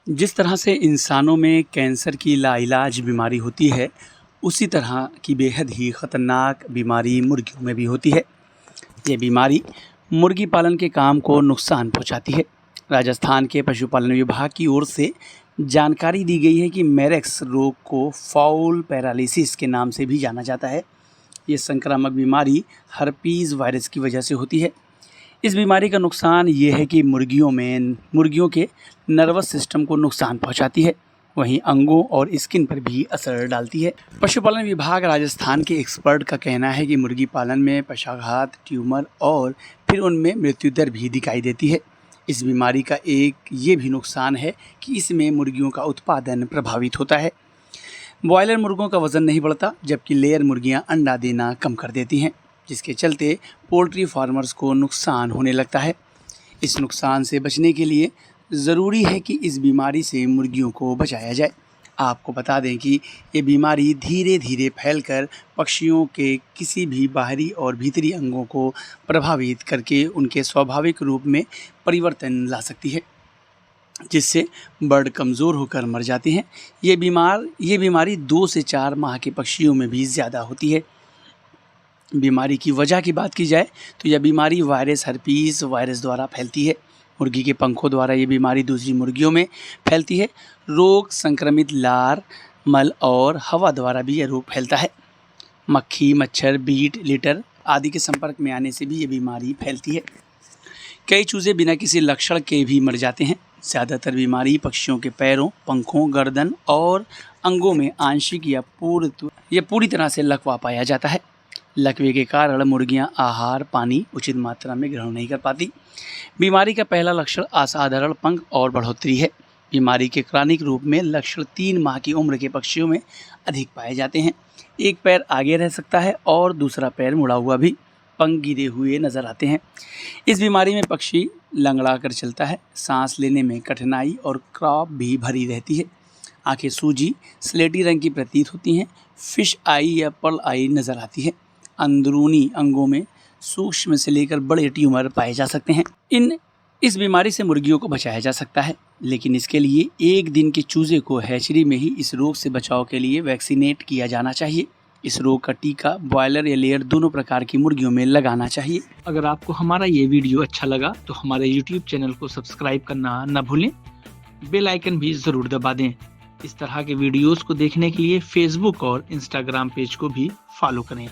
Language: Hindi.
जिस तरह से इंसानों में कैंसर की लाइलाज बीमारी होती है, उसी तरह की बेहद ही ख़तरनाक बीमारी मुर्गियों में भी होती है। ये बीमारी मुर्गी पालन के काम को नुकसान पहुंचाती है। राजस्थान के पशुपालन विभाग की ओर से जानकारी दी गई है कि मेरेक्स रोग को फाउल पैरालिसिस के नाम से भी जाना जाता है। ये संक्रामक बीमारी हर्पीज़ वायरस की वजह से होती है। इस बीमारी का नुकसान ये है कि मुर्गियों के नर्वस सिस्टम को नुकसान पहुंचाती है, वहीं अंगों और स्किन पर भी असर डालती है। पशुपालन विभाग राजस्थान के एक्सपर्ट का कहना है कि मुर्गी पालन में पक्षाघात, ट्यूमर और फिर उनमें मृत्यु दर भी दिखाई देती है। इस बीमारी का एक ये भी नुकसान है कि इसमें मुर्गियों का उत्पादन प्रभावित होता है। ब्रॉयलर मुर्गों का वज़न नहीं बढ़ता, जबकि लेयर मुर्गियां अंडा देना कम कर देती हैं, जिसके चलते पोल्ट्री फार्मर्स को नुकसान होने लगता है। इस नुकसान से बचने के लिए ज़रूरी है कि इस बीमारी से मुर्गियों को बचाया जाए। आपको बता दें कि ये बीमारी धीरे धीरे फैलकर पक्षियों के किसी भी बाहरी और भीतरी अंगों को प्रभावित करके उनके स्वाभाविक रूप में परिवर्तन ला सकती है, जिससे बर्ड कमज़ोर होकर मर जाते हैं। ये बीमारी 2 से 4 माह के पक्षियों में भी ज़्यादा होती है। बीमारी की वजह की बात की जाए तो यह बीमारी वायरस हर्पीज़ वायरस द्वारा फैलती है। मुर्गी के पंखों द्वारा ये बीमारी दूसरी मुर्गियों में फैलती है। रोग संक्रमित लार, मल और हवा द्वारा भी यह रोग फैलता है। मक्खी, मच्छर, बीट, लिटर आदि के संपर्क में आने से भी ये बीमारी फैलती है। कई चूज़े बिना किसी लक्षण के भी मर जाते हैं। ज़्यादातर बीमारी पक्षियों के पैरों, पंखों, गर्दन और अंगों में आंशिक या पूरी तरह से लकवा पाया जाता है। लकवे के कारण मुर्गियां आहार, पानी उचित मात्रा में ग्रहण नहीं कर पाती। बीमारी का पहला लक्षण असाधारण पंख और बढ़ोतरी है। बीमारी के क्रॉनिक रूप में लक्षण 3 माह की उम्र के पक्षियों में अधिक पाए जाते हैं। एक पैर आगे रह सकता है और दूसरा पैर मुड़ा हुआ भी, पंख गिरे हुए नजर आते हैं। इस बीमारी में पक्षी लंगड़ा कर चलता है, सांस लेने में कठिनाई और क्रॉप भी भरी रहती है। आंखें सूजी, स्लेटी रंग की प्रतीत होती हैं। फिश आई या पर्ल आई नज़र आती है। अंदरूनी अंगों में सूक्ष्म से लेकर बड़े ट्यूमर पाए जा सकते हैं। इस बीमारी से मुर्गियों को बचाया जा सकता है, लेकिन इसके लिए 1 दिन के चूजे को हैचरी में ही इस रोग से बचाव के लिए वैक्सीनेट किया जाना चाहिए। इस रोग का टीका ब्रॉयलर या लेयर दोनों प्रकार की मुर्गियों में लगाना चाहिए। अगर आपको हमारा ये वीडियो अच्छा लगा तो हमारे YouTube चैनल को सब्सक्राइब करना न भूलें, बेल आइकन भी ज़रूर दबा दें। इस तरह के वीडियोस को देखने के लिए Facebook और Instagram पेज को भी फॉलो करें।